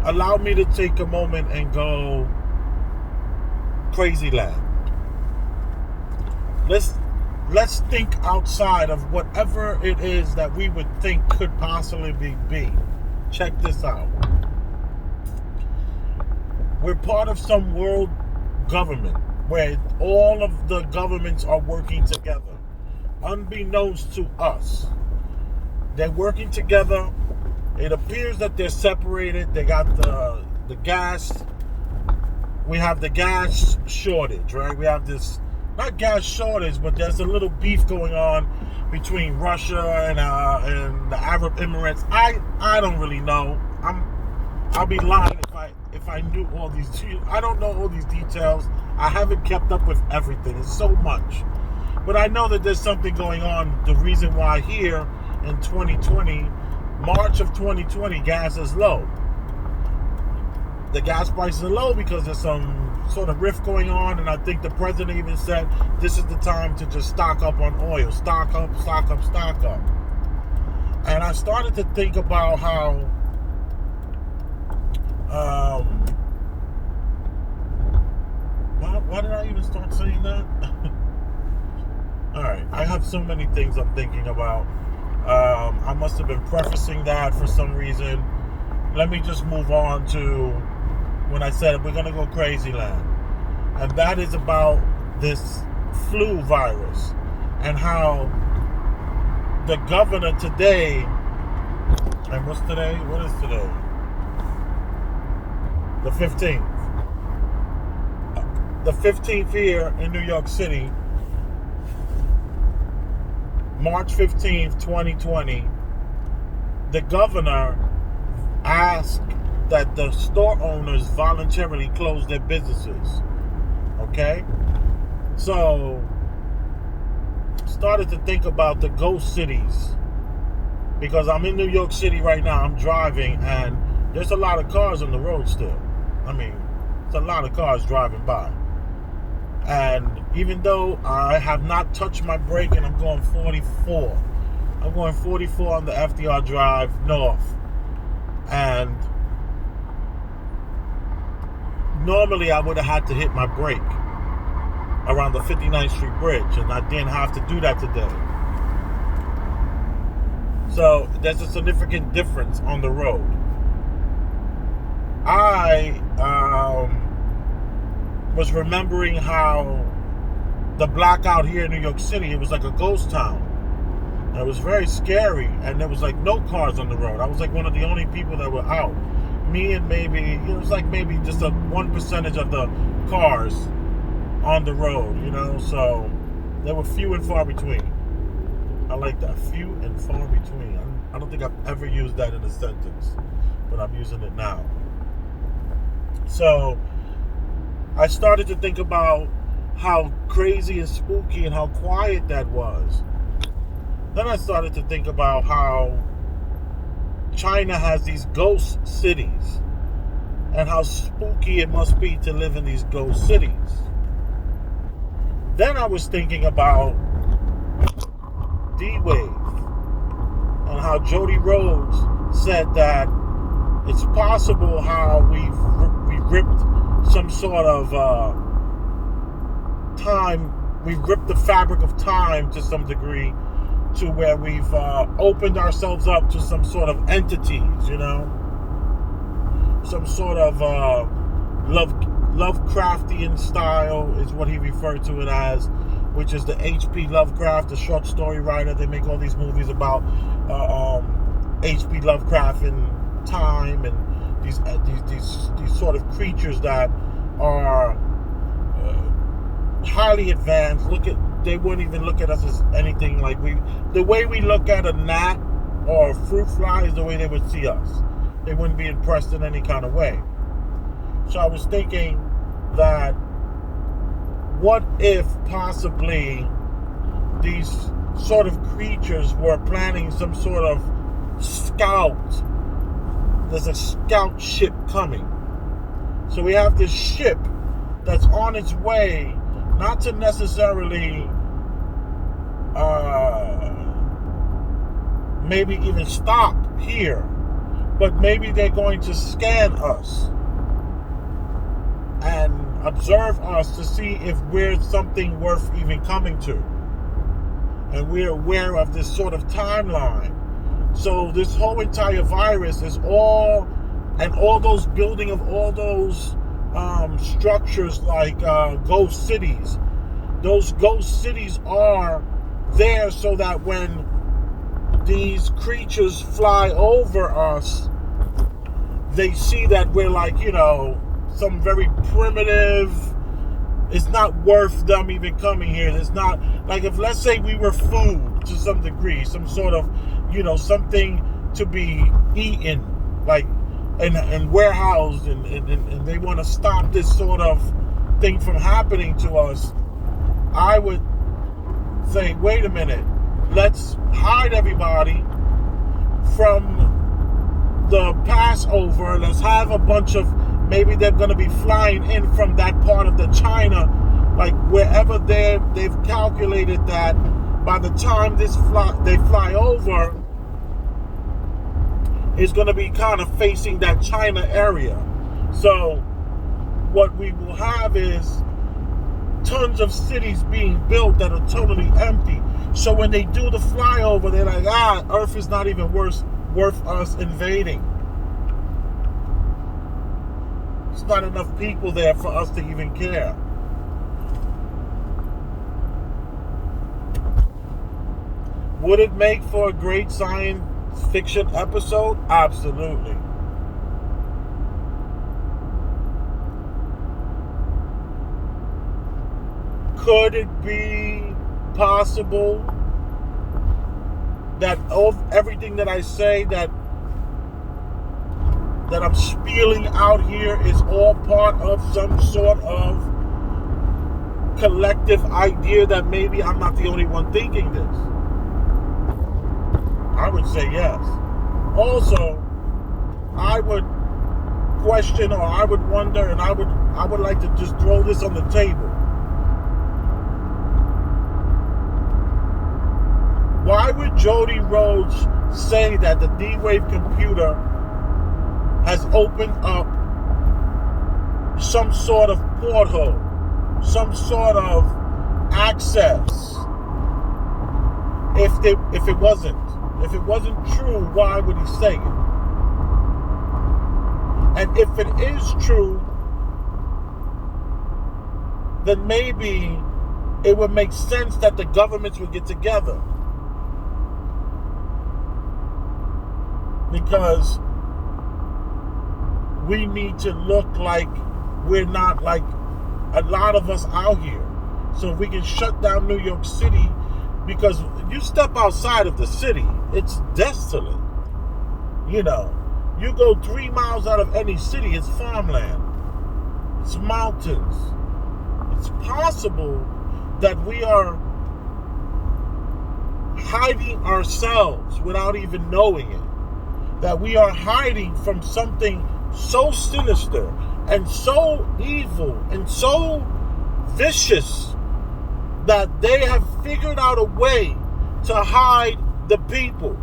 allow me to take a moment and go crazy land. Let's think outside of whatever it is that we would think could possibly be. Check this out. We're part of some world government where all of the governments are working together. Unbeknownst to us, they're working together. It appears that they're separated. They got the gas. We have the gas shortage, right? We have this, not gas shortage, but there's a little beef going on between Russia and the Arab Emirates. I don't really know. I'll be lying if I knew all these. I don't know all these details. I haven't kept up with everything. It's so much, but I know that there's something going on. The reason why here in 2020, March of 2020, gas is low. The gas prices are low because there's some sort of rift going on, and I think the president even said this is the time to just stock up on oil. Stock up, stock up, stock up. And I started to think about how why did I even start saying that? Alright, I have so many things I'm thinking about. I must have been prefacing that for some reason. Let me just move on to when I said we're going to go crazy land. And that is about this flu virus and how the governor today, and what's today? What is today? The 15th. The 15th here in New York City, March 15th, 2020, the governor asked that the store owners voluntarily close their businesses. Okay? So, started to think about the ghost cities. Because I'm in New York City right now, I'm driving, and there's a lot of cars on the road still. I mean, it's a lot of cars driving by. And even though I have not touched my brake and I'm going 44. I'm going 44 on the FDR Drive north. And normally I would have had to hit my brake around the 59th Street Bridge, and I didn't have to do that today. So there's a significant difference on the road. I was remembering how the blackout here in New York City, it was like a ghost town. And it was very scary, and there was like no cars on the road. I was like one of the only people that were out. Me and maybe, it was like maybe just a 1% of the cars on the road, you know, so they were few and far between. I like that, few and far between. I don't think I've ever used that in a sentence, but I'm using it now. So I started to think about how crazy and spooky and how quiet that was. Then I started to think about how China has these ghost cities and how spooky it must be to live in these ghost cities. Then I was thinking about D-Wave and how Jody Rhodes said that it's possible how we ripped some sort of time, we've ripped the fabric of time to some degree, to where we've opened ourselves up to some sort of entities, you know, some sort of Lovecraftian style is what he referred to it as, which is the H.P. Lovecraft, the short story writer. They make all these movies about H.P. Lovecraft and time and these sort of creatures that are highly advanced. They wouldn't even look at us as anything like the way we look at a gnat or a fruit fly is the way they would see us. They wouldn't be impressed in any kind of way. So I was thinking that what if possibly these sort of creatures were planning some sort of scout. There's a scout ship coming. So we have this ship that's on its way, not to necessarily maybe even stop here, but maybe they're going to scan us and observe us to see if we're something worth even coming to. And we're aware of this sort of timeline. So this whole entire virus is all those building of all those structures like ghost cities. Those ghost cities are there so that when these creatures fly over us, they see that we're like, some very primitive. It's not worth them even coming here. It's not like, if let's say we were food to some degree, some sort of, something to be eaten, like and warehoused, and they want to stop this sort of thing from happening to us. I would say, wait a minute, let's hide everybody from the Passover. Let's have a bunch of, maybe they're going to be flying in from that part of the China, like wherever they've calculated that by the time they fly over, it's going to be kind of facing that China area. So what we will have is tons of cities being built that are totally empty. So when they do the flyover, they're like, Earth is not even worth us invading. There's not enough people there for us to even care. Would it make for a great science fiction episode? Absolutely. Could it be possible that everything that I say that I'm spieling out here is all part of some sort of collective idea that maybe I'm not the only one thinking this? I would say yes. Also, I would question, or I would wonder, and I would like to just throw this on the table. Why would Jody Rhodes say that the D-Wave computer has opened up some sort of porthole, some sort of access? If it wasn't true, why would he say it? And if it is true, then maybe it would make sense that the governments would get together. Because we need to look like we're not like a lot of us out here. So if we can shut down New York City, because you step outside of the city, it's desolate. You go 3 miles out of any city, it's farmland. It's mountains. It's possible that we are hiding ourselves without even knowing it. That we are hiding from something so sinister and so evil and so vicious that they have figured out a way to hide the people.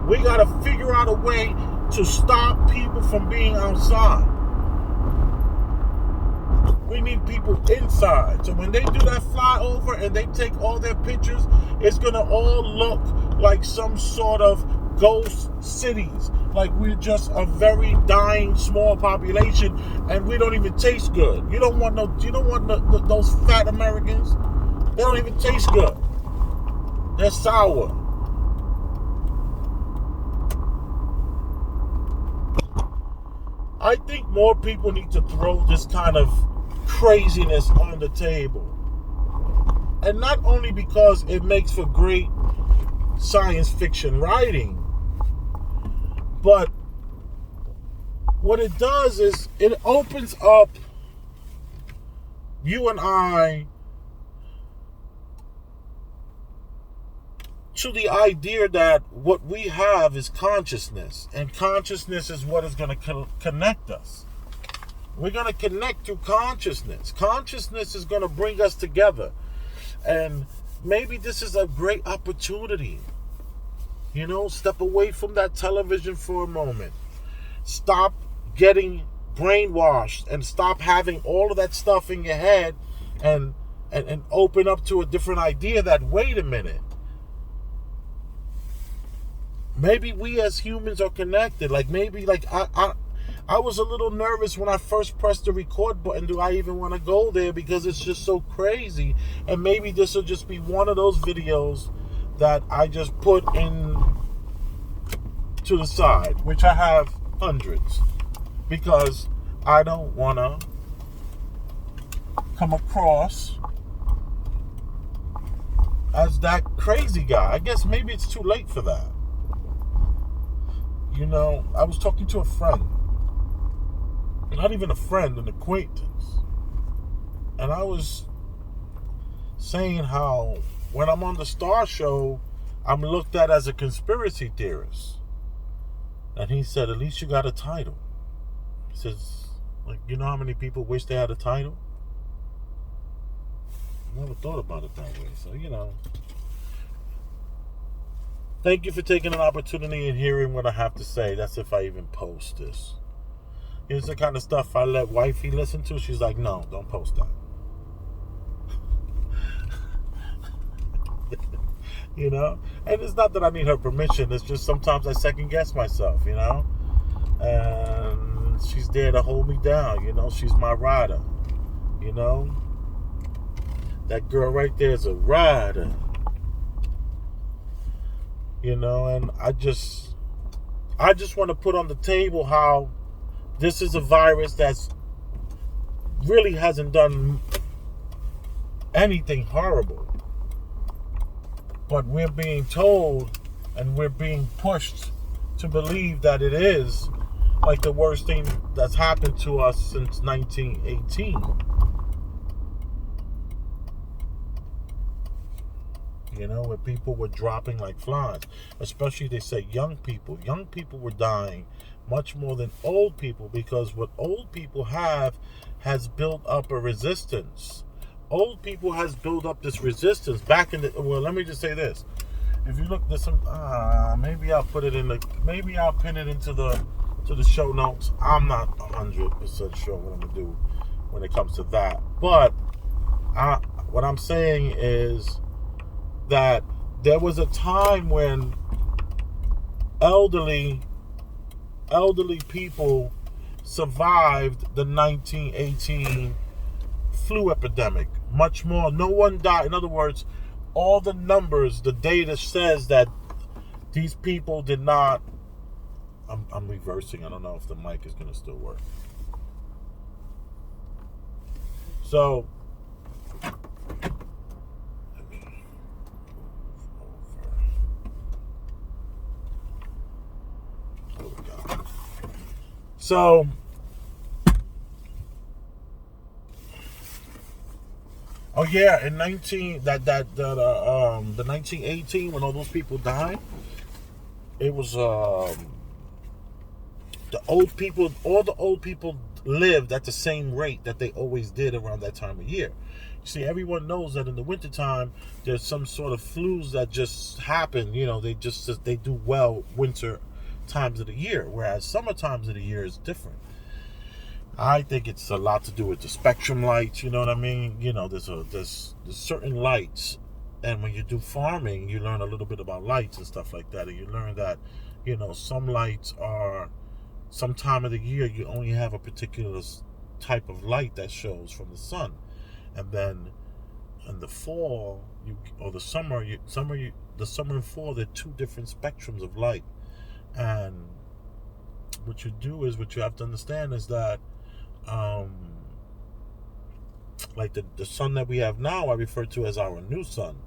We got to figure out a way to stop people from being outside. We need people inside. So when they do that flyover and they take all their pictures, it's going to all look like some sort of ghost cities. Like we're just a very dying small population and we don't even taste good. You don't want those fat Americans. They don't even taste good. They're sour. I think more people need to throw this kind of craziness on the table. And not only because it makes for great science fiction writing, but what it does is it opens up you and I to the idea that what we have is consciousness, and consciousness is what is going to connect us. We're going to connect through consciousness. Consciousness is going to bring us together. And maybe this is a great opportunity. Step away from that television for a moment. Stop getting brainwashed and stop having all of that stuff in your head and open up to a different idea that, wait a minute, maybe we as humans are connected. Like maybe I was a little nervous when I first pressed the record button. Do I even want to go there? Because it's just so crazy. And maybe this will just be one of those videos that I just put in to the side, which I have hundreds, because I don't want to come across as that crazy guy. I guess maybe it's too late for that. I was talking to a friend, not even a friend, an acquaintance, and I was saying how when I'm on the Star Show, I'm looked at as a conspiracy theorist. And he said, at least you got a title. He says, you know how many people wish they had a title? I never thought about it that way. So, thank you for taking an opportunity and hearing what I have to say. That's if I even post this. Here's the kind of stuff I let wifey listen to. She's like, no, don't post that. And it's not that I need her permission. It's just sometimes I second guess myself, and she's there to hold me down. She's my rider. That girl right there is a rider. And I just want to put on the table how this is a virus that's really hasn't done anything horrible. But we're being told and we're being pushed to believe that it is like the worst thing that's happened to us since 1918. Where people were dropping like flies. Especially, they say young people. Young people were dying much more than old people, because what old people has built up a resistance. Old people has built up this resistance back in the. Well, let me just say this: if you look, there's some. Maybe I'll put it in the. Maybe I'll pin it into the show notes. I'm not 100% sure what I'm gonna do when it comes to that. But what I'm saying is that there was a time when elderly people survived the 1918 flu epidemic. Much more. No one died. In other words, all the numbers, the data says that these people did not. I'm reversing. I don't know if the mic is going to still work. So, let me move over. There we go. So, oh yeah, in the 1918, when all those people died, it was the old people. All the old people lived at the same rate that they always did around that time of year. You see, everyone knows that in the wintertime, there's some sort of flus that just happen. They do well winter times of the year, whereas summer times of the year is different. I think it's a lot to do with the spectrum lights. You know what I mean? There's certain lights, and when you do farming, you learn a little bit about lights and stuff like that, and you learn that, some lights are, some time of the year you only have a particular type of light that shows from the sun, and then in the fall, the summer and fall, they're two different spectrums of light, and what you have to understand is that. Like the sun that we have now, I refer to as our new sun,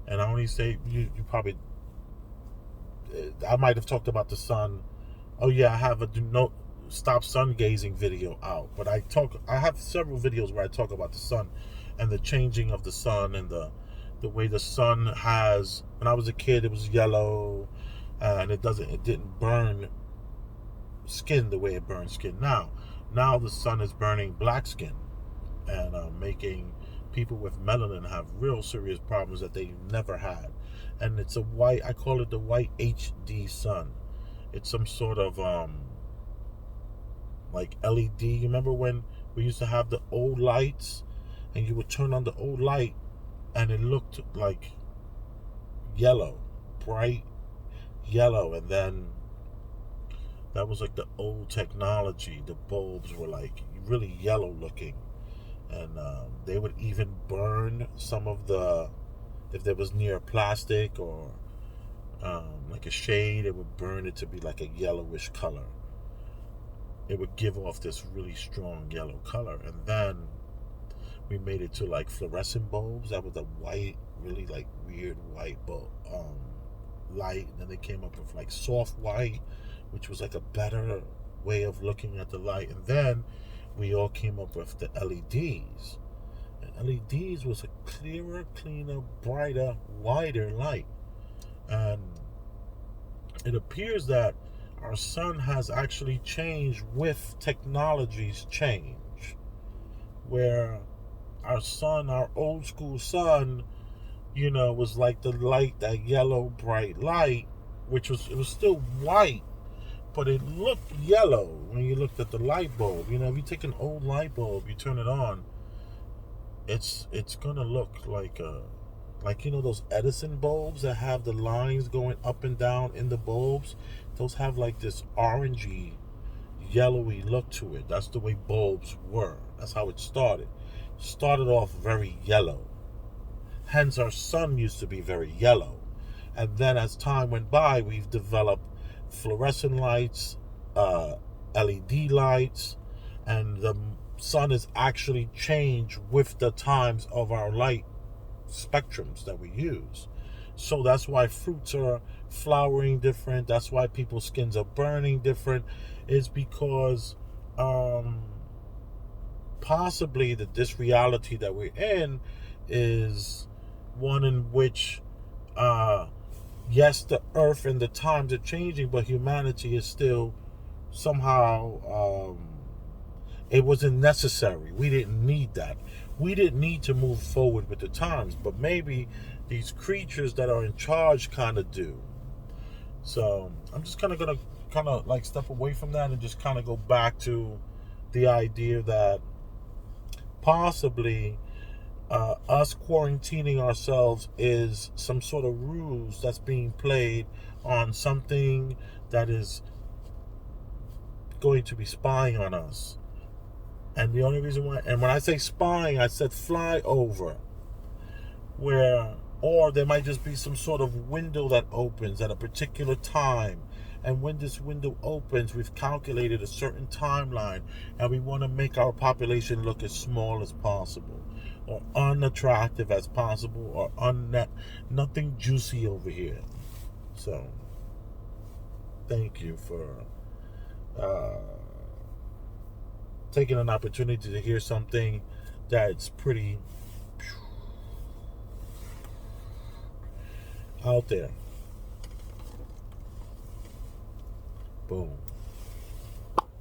and I only say you probably. I might have talked about the sun. Oh yeah, I have a stop sun gazing video out, but I have several videos where I talk about the sun and the changing of the sun and the way the sun has. When I was a kid, it was yellow, and it didn't burn skin the way it burns skin now. Now the sun is burning black skin and making people with melanin have real serious problems that they never had. And it's a white, I call it the white HD sun. It's some sort of like LED. You remember when we used to have the old lights and you would turn on the old light and it looked like yellow, bright yellow, and then that was like the old technology. The bulbs were like really yellow looking, and they would even burn some of the, if there was near plastic or like a shade, it would burn it to be like a yellowish color. It would give off this really strong yellow color, and then we made it to like fluorescent bulbs. That was a white, really like weird white bulb light. And then they came up with like soft white, which was like a better way of looking at the light. And then we all came up with the LEDs. And LEDs was a clearer, cleaner, brighter, wider light. And it appears that our sun has actually changed with technology's change. Where our sun, our old school sun, was like the light, that yellow bright light, which was, it was still white, but it looked yellow when you looked at the light bulb. If you take an old light bulb, you turn it on, it's gonna look like those Edison bulbs that have the lines going up and down in the bulbs. Those have like this orangey, yellowy look to it. That's the way bulbs were. That's how it started. Started off very yellow. Hence, our sun used to be very yellow. And then as time went by, we've developed fluorescent lights, LED lights, and the sun has actually changed with the times of our light spectrums that we use. So that's why fruits are flowering different. That's why people's skins are burning different. Is because possibly this reality that we're in is one in which yes, the earth and the times are changing, but humanity is still somehow it wasn't necessary. We didn't need that. We didn't need to move forward with the times, but maybe these creatures that are in charge kind of do. So I'm just kind of gonna like step away from that and just kind of go back to the idea that possibly us quarantining ourselves is some sort of ruse that's being played on something that is going to be spying on us. And the only reason why, and when I say spying, I said fly over, or there might just be some sort of window that opens at a particular time. And when this window opens, we've calculated a certain timeline, and we want to make our population look as small as possible, or unattractive as possible, or nothing juicy over here. So, thank you for taking an opportunity to hear something that's pretty out there. Boom.